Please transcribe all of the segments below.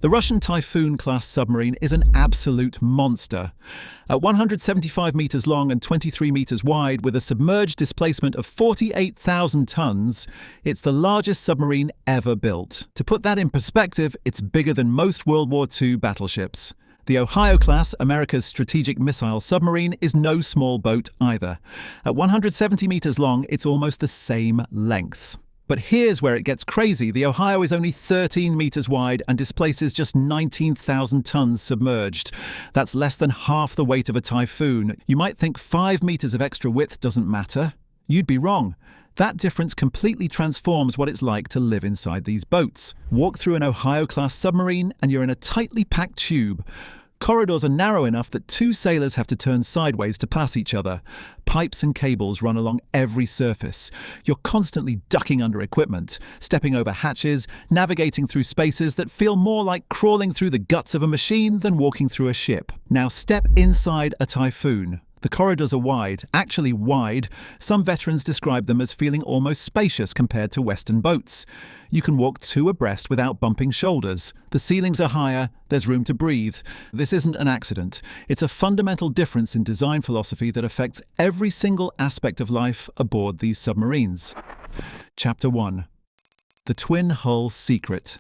The Russian Typhoon-class submarine is an absolute monster. At 175 meters long and 23 meters wide, with a submerged displacement of 48,000 tons, it's the largest submarine ever built. To put that in perspective, it's bigger than most World War II battleships. The Ohio-class, America's strategic missile submarine, is no small boat either. At 170 meters long, it's almost the same length. But here's where it gets crazy. The Ohio is only 13 meters wide and displaces just 19,000 tons submerged. That's less than half the weight of a Typhoon. You might think 5 meters of extra width doesn't matter. You'd be wrong. That difference completely transforms what it's like to live inside these boats. Walk through an Ohio-class submarine and you're in a tightly packed tube. Corridors are narrow enough that 2 sailors have to turn sideways to pass each other. Pipes and cables run along every surface. You're constantly ducking under equipment, stepping over hatches, navigating through spaces that feel more like crawling through the guts of a machine than walking through a ship. Now step inside a Typhoon. The corridors are wide, actually wide. Some veterans describe them as feeling almost spacious compared to Western boats. You can walk 2 abreast without bumping shoulders. The ceilings are higher, there's room to breathe. This isn't an accident. It's a fundamental difference in design philosophy that affects every single aspect of life aboard these submarines. Chapter 1. The Twin Hull Secret.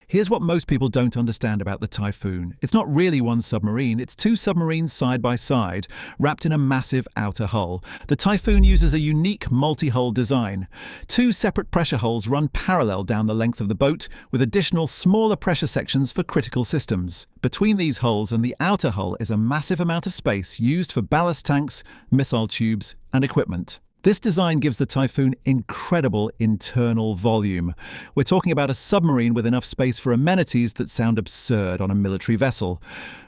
Here's what most people don't understand about the Typhoon. It's not really one submarine, it's 2 submarines side by side, wrapped in a massive outer hull. The Typhoon uses a unique multi-hull design. 2 separate pressure hulls run parallel down the length of the boat, with additional smaller pressure sections for critical systems. Between these hulls and the outer hull is a massive amount of space used for ballast tanks, missile tubes, and equipment. This design gives the Typhoon incredible internal volume. We're talking about a submarine with enough space for amenities that sound absurd on a military vessel.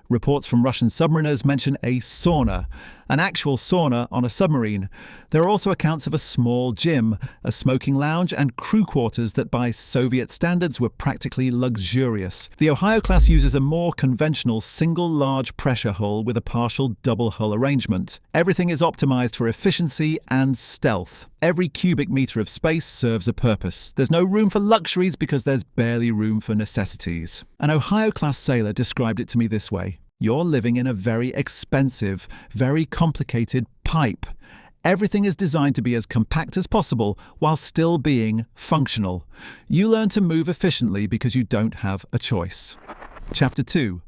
Reports from Russian submariners mention a sauna, an actual sauna on a submarine. There are also accounts of a small gym, a smoking lounge, and crew quarters that by Soviet standards were practically luxurious. The Ohio-class uses a more conventional single large pressure hull with a partial double hull arrangement. Everything is optimized for efficiency and stealth. Every cubic meter of space serves a purpose. There's no room for luxuries because there's barely room for necessities. An Ohio-class sailor described it to me this way. You're living in a very expensive, very complicated pipe. Everything is designed to be as compact as possible while still being functional. You learn to move efficiently because you don't have a choice. Chapter 2.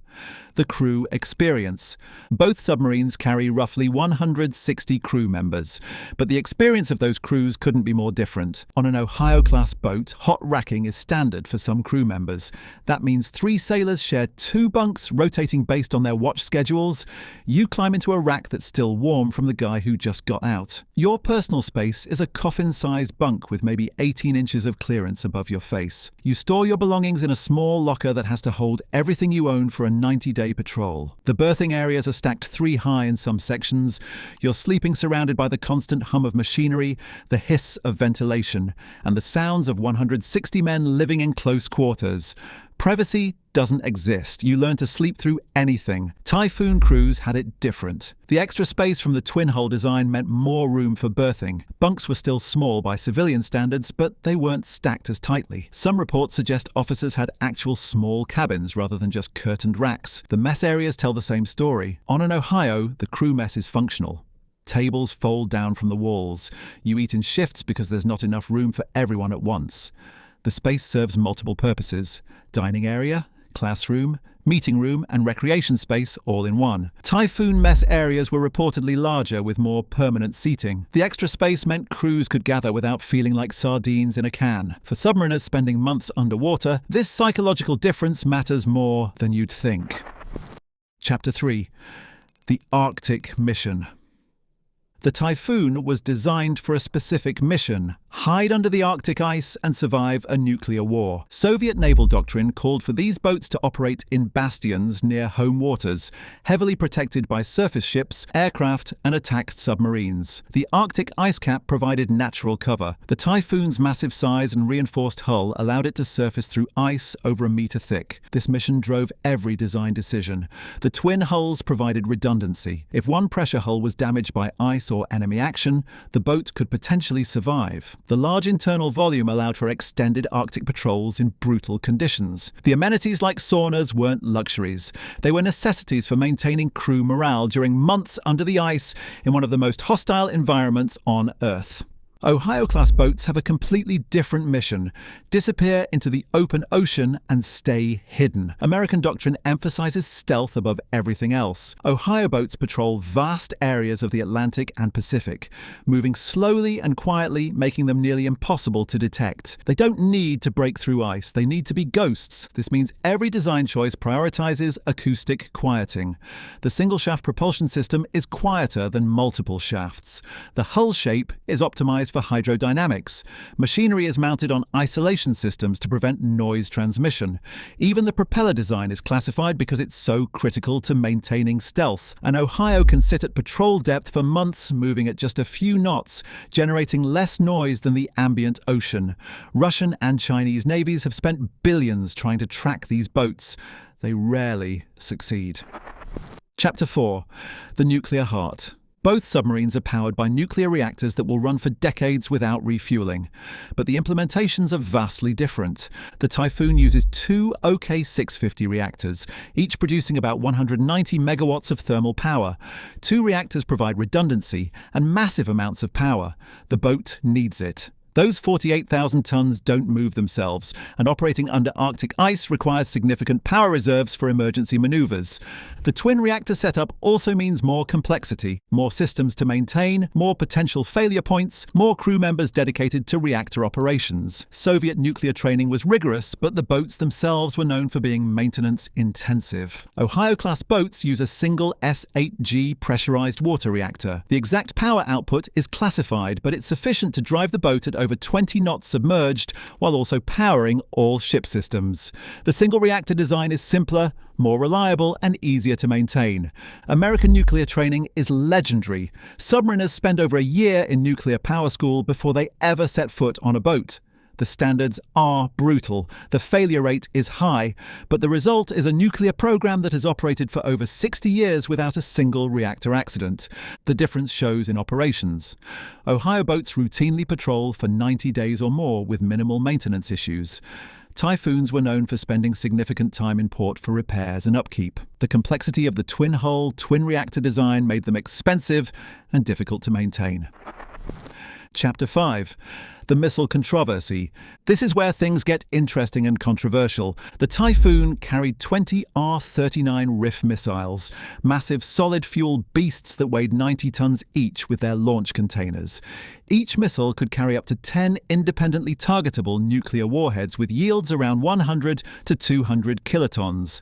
The crew experience. Both submarines carry roughly 160 crew members, but the experience of those crews couldn't be more different. On an Ohio-class boat, hot racking is standard for some crew members. That means 3 sailors share 2 bunks, rotating based on their watch schedules. You climb into a rack that's still warm from the guy who just got out. Your personal space is a coffin-sized bunk with maybe 18 inches of clearance above your face. You store your belongings in a small locker that has to hold everything you own for a 90-day patrol. The berthing areas are stacked 3 high in some sections. You're sleeping surrounded by the constant hum of machinery, the hiss of ventilation, and the sounds of 160 men living in close quarters. Privacy doesn't exist. You learn to sleep through anything. Typhoon crews had it different. The extra space from the twin-hull design meant more room for berthing. Bunks were still small by civilian standards, but they weren't stacked as tightly. Some reports suggest officers had actual small cabins rather than just curtained racks. The mess areas tell the same story. On an Ohio, the crew mess is functional. Tables fold down from the walls. You eat in shifts because there's not enough room for everyone at once. The space serves multiple purposes: dining area, classroom, meeting room, and recreation space all in one. Typhoon mess areas were reportedly larger with more permanent seating. The extra space meant crews could gather without feeling like sardines in a can. For submariners spending months underwater, this psychological difference matters more than you'd think. Chapter 3. The Arctic Mission. The Typhoon was designed for a specific mission: hide under the Arctic ice and survive a nuclear war. Soviet naval doctrine called for these boats to operate in bastions near home waters, heavily protected by surface ships, aircraft, and attacked submarines. The Arctic ice cap provided natural cover. The Typhoon's massive size and reinforced hull allowed it to surface through ice over a meter thick. This mission drove every design decision. The twin hulls provided redundancy. If one pressure hull was damaged by ice or enemy action, the boat could potentially survive. The large internal volume allowed for extended Arctic patrols in brutal conditions. The amenities like saunas weren't luxuries. They were necessities for maintaining crew morale during months under the ice in one of the most hostile environments on Earth. Ohio-class boats have a completely different mission: disappear into the open ocean and stay hidden. American doctrine emphasizes stealth above everything else. Ohio boats patrol vast areas of the Atlantic and Pacific, moving slowly and quietly, making them nearly impossible to detect. They don't need to break through ice, they need to be ghosts. This means every design choice prioritizes acoustic quieting. The single-shaft propulsion system is quieter than multiple shafts. The hull shape is optimized for hydrodynamics. Machinery is mounted on isolation systems to prevent noise transmission. Even the propeller design is classified because it's so critical to maintaining stealth. An Ohio can sit at patrol depth for months, moving at just a few knots, generating less noise than the ambient ocean. Russian and Chinese navies have spent billions trying to track these boats. They rarely succeed. Chapter 4. The Nuclear Heart. Both submarines are powered by nuclear reactors that will run for decades without refueling. But the implementations are vastly different. The Typhoon uses two OK-650 reactors, each producing about 190 megawatts of thermal power. Two reactors provide redundancy and massive amounts of power. The boat needs it. Those 48,000 tons don't move themselves, and operating under Arctic ice requires significant power reserves for emergency maneuvers. The twin reactor setup also means more complexity, more systems to maintain, more potential failure points, more crew members dedicated to reactor operations. Soviet nuclear training was rigorous, but the boats themselves were known for being maintenance intensive. Ohio-class boats use a single S8G pressurized water reactor. The exact power output is classified, but it's sufficient to drive the boat at over 20 knots submerged, while also powering all ship systems. The single reactor design is simpler, more reliable, and easier to maintain. American nuclear training is legendary. Submariners spend over a year in nuclear power school before they ever set foot on a boat. The standards are brutal, the failure rate is high, but the result is a nuclear program that has operated for over 60 years without a single reactor accident. The difference shows in operations. Ohio boats routinely patrol for 90 days or more with minimal maintenance issues. Typhoons were known for spending significant time in port for repairs and upkeep. The complexity of the twin-hull, twin-reactor design made them expensive and difficult to maintain. Chapter 5. The Missile Controversy. This is where things get interesting and controversial. The Typhoon carried 20 R-39 RIF missiles, massive solid-fuel beasts that weighed 90 tons each with their launch containers. Each missile could carry up to 10 independently targetable nuclear warheads with yields around 100 to 200 kilotons.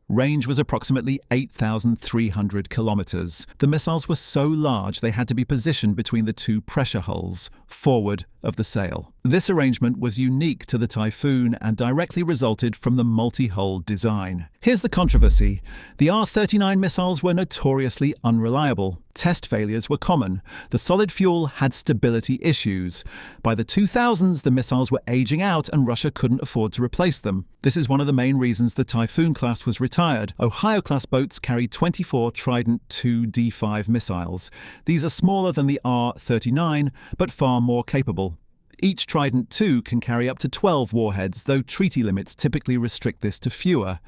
Range was approximately 8,300 kilometers. The missiles were so large they had to be positioned between the two pressure hulls, forward of the sail. This arrangement was unique to the Typhoon and directly resulted from the multi-hull design. Here's the controversy. The R-39 missiles were notoriously unreliable. Test failures were common. The solid fuel had stability issues. By the 2000s, the missiles were aging out and Russia couldn't afford to replace them. This is one of the main reasons the Typhoon-class was retired. Ohio-class boats carry 24 Trident II D5 missiles. These are smaller than the R-39, but far more capable. Each Trident II can carry up to 12 warheads, though treaty limits typically restrict this to fewer.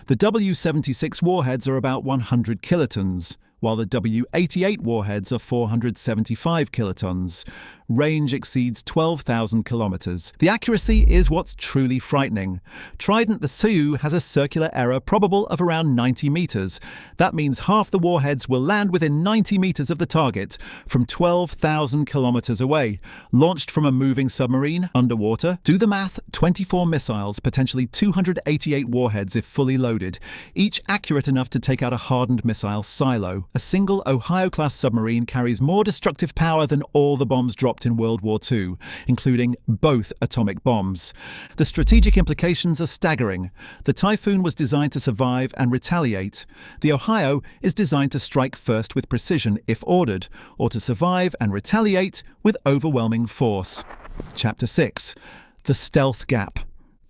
The W-76 warheads are about 100 kilotons, while the W-88 warheads are 475 kilotons. Range exceeds 12,000 kilometers. The accuracy is what's truly frightening. Trident II has a circular error probable of around 90 meters. That means half the warheads will land within 90 meters of the target, from 12,000 kilometers away. Launched from a moving submarine, underwater, do the math, 24 missiles, potentially 288 warheads if fully loaded, each accurate enough to take out a hardened missile silo. A single Ohio-class submarine carries more destructive power than all the bombs dropped in World War II, including both atomic bombs. The strategic implications are staggering. The Typhoon was designed to survive and retaliate. The Ohio is designed to strike first with precision if ordered, or to survive and retaliate with overwhelming force. Chapter 6. The Stealth Gap.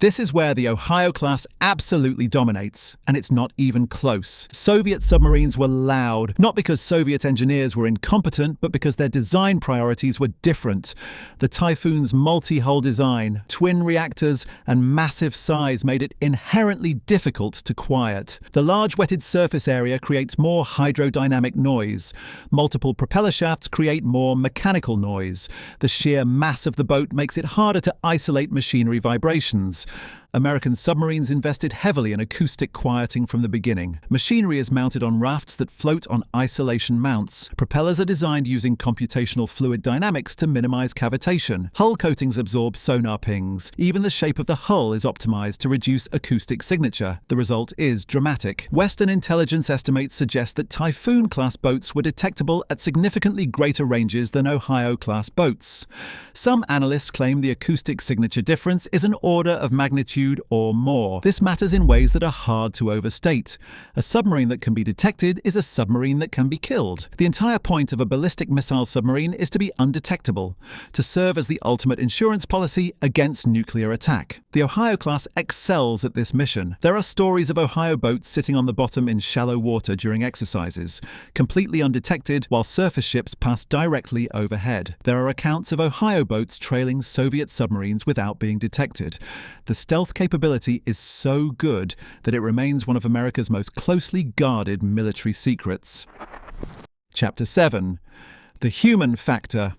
This is where the Ohio-class absolutely dominates, and it's not even close. Soviet submarines were loud, not because Soviet engineers were incompetent, but because their design priorities were different. The Typhoon's multi-hull design, twin reactors, and massive size made it inherently difficult to quiet. The large wetted surface area creates more hydrodynamic noise. Multiple propeller shafts create more mechanical noise. The sheer mass of the boat makes it harder to isolate machinery vibrations. American submarines invested heavily in acoustic quieting from the beginning. Machinery is mounted on rafts that float on isolation mounts. Propellers are designed using computational fluid dynamics to minimize cavitation. Hull coatings absorb sonar pings. Even the shape of the hull is optimized to reduce acoustic signature. The result is dramatic. Western intelligence estimates suggest that Typhoon-class boats were detectable at significantly greater ranges than Ohio-class boats. Some analysts claim the acoustic signature difference is an order of magnitude or more. This matters in ways that are hard to overstate. A submarine that can be detected is a submarine that can be killed. The entire point of a ballistic missile submarine is to be undetectable, to serve as the ultimate insurance policy against nuclear attack. The Ohio-class excels at this mission. There are stories of Ohio boats sitting on the bottom in shallow water during exercises, completely undetected while surface ships pass directly overhead. There are accounts of Ohio boats trailing Soviet submarines without being detected. The stealth capability is so good that it remains one of America's most closely guarded military secrets. Chapter 7. The Human Factor.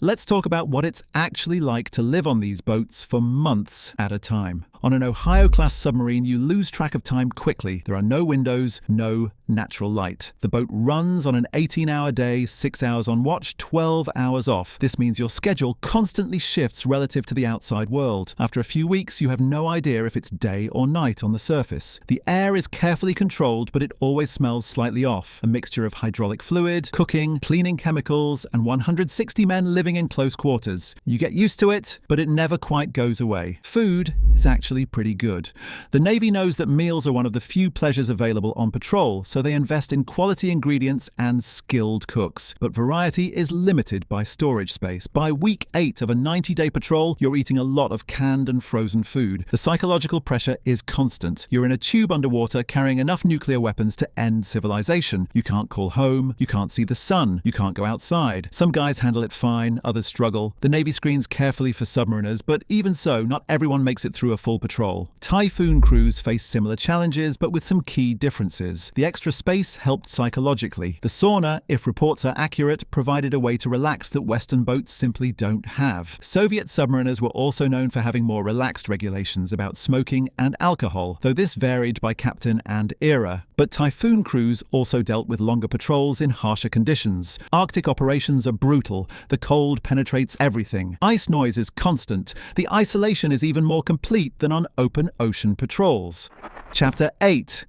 Let's talk about what it's actually like to live on these boats for months at a time. On an Ohio-class submarine, you lose track of time quickly. There are no windows, no natural light. The boat runs on an 18-hour day, 6 hours on watch, 12 hours off. This means your schedule constantly shifts relative to the outside world. After a few weeks, you have no idea if it's day or night on the surface. The air is carefully controlled, but it always smells slightly off. A mixture of hydraulic fluid, cooking, cleaning chemicals, and 160 men living in close quarters. You get used to it, but it never quite goes away. Food is actually pretty good. The Navy knows that meals are one of the few pleasures available on patrol, so they invest in quality ingredients and skilled cooks. But variety is limited by storage space. By week 8 of a 90-day patrol, you're eating a lot of canned and frozen food. The psychological pressure is constant. You're in a tube underwater carrying enough nuclear weapons to end civilization. You can't call home, you can't see the sun, you can't go outside. Some guys handle it fine, others struggle. The Navy screens carefully for submariners, but even so, not everyone makes it through a full patrol. Typhoon crews face similar challenges, but with some key differences. The extra space helped psychologically. The sauna, if reports are accurate, provided a way to relax that Western boats simply don't have. Soviet submariners were also known for having more relaxed regulations about smoking and alcohol, though this varied by captain and era. But Typhoon crews also dealt with longer patrols in harsher conditions. Arctic operations are brutal. The cold penetrates everything. Ice noise is constant. The isolation is even more complete than on open ocean patrols. Chapter 8.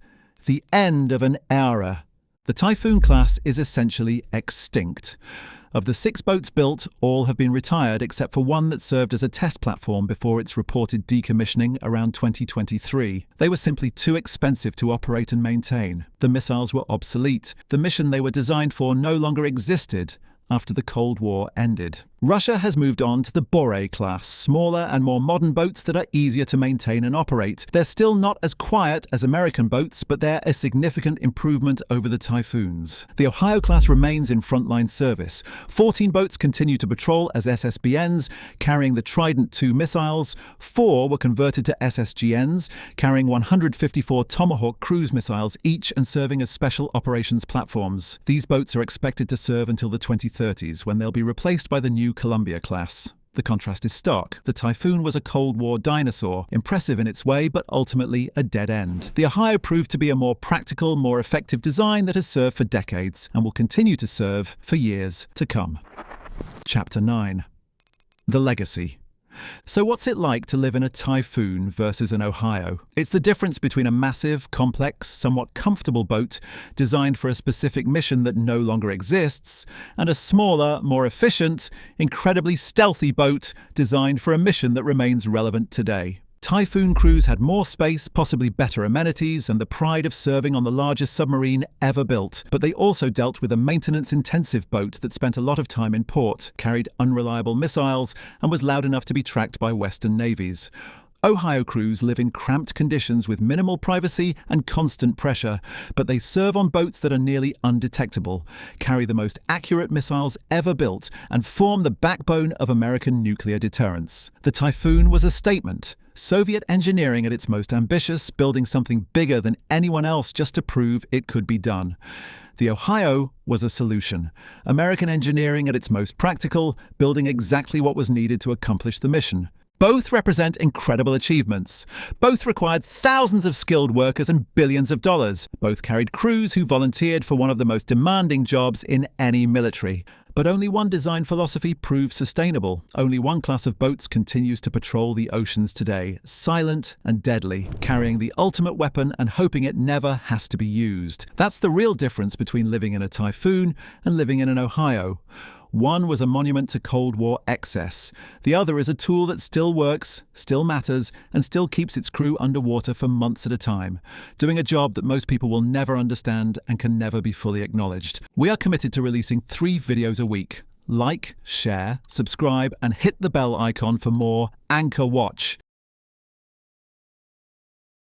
The End of an Era. The Typhoon-class is essentially extinct. Of the 6 boats built, all have been retired except for one that served as a test platform before its reported decommissioning around 2023. They were simply too expensive to operate and maintain. The missiles were obsolete. The mission they were designed for no longer existed after the Cold War ended. Russia has moved on to the Bore-class, smaller and more modern boats that are easier to maintain and operate. They're still not as quiet as American boats, but they're a significant improvement over the Typhoons. The Ohio-class remains in frontline service. 14 boats continue to patrol as SSBNs, carrying the Trident II missiles. 4 were converted to SSGNs, carrying 154 Tomahawk cruise missiles each and serving as special operations platforms. These boats are expected to serve until the 2030s, when they'll be replaced by the new Columbia-class. The contrast is stark. The Typhoon was a Cold War dinosaur, impressive in its way, but ultimately a dead end. The Ohio proved to be a more practical, more effective design that has served for decades and will continue to serve for years to come. Chapter 9. The Legacy. So what's it like to live in a Typhoon versus an Ohio? It's the difference between a massive, complex, somewhat comfortable boat designed for a specific mission that no longer exists, and a smaller, more efficient, incredibly stealthy boat designed for a mission that remains relevant today. Typhoon crews had more space, possibly better amenities, and the pride of serving on the largest submarine ever built. But they also dealt with a maintenance-intensive boat that spent a lot of time in port, carried unreliable missiles, and was loud enough to be tracked by Western navies. Ohio crews live in cramped conditions with minimal privacy and constant pressure, but they serve on boats that are nearly undetectable, carry the most accurate missiles ever built, and form the backbone of American nuclear deterrence. The Typhoon was a statement. Soviet engineering at its most ambitious, building something bigger than anyone else just to prove it could be done. The Ohio was a solution. American engineering at its most practical, building exactly what was needed to accomplish the mission. Both represent incredible achievements. Both required thousands of skilled workers and billions of dollars. Both carried crews who volunteered for one of the most demanding jobs in any military. But only one design philosophy proves sustainable. Only one class of boats continues to patrol the oceans today, silent and deadly, carrying the ultimate weapon and hoping it never has to be used. That's the real difference between living in a Typhoon and living in an Ohio. One was a monument to Cold War excess. The other is a tool that still works, still matters, and still keeps its crew underwater for months at a time, doing a job that most people will never understand and can never be fully acknowledged. We are committed to releasing 3 videos a week. Like, share, subscribe, and hit the bell icon for more Anchor Watch.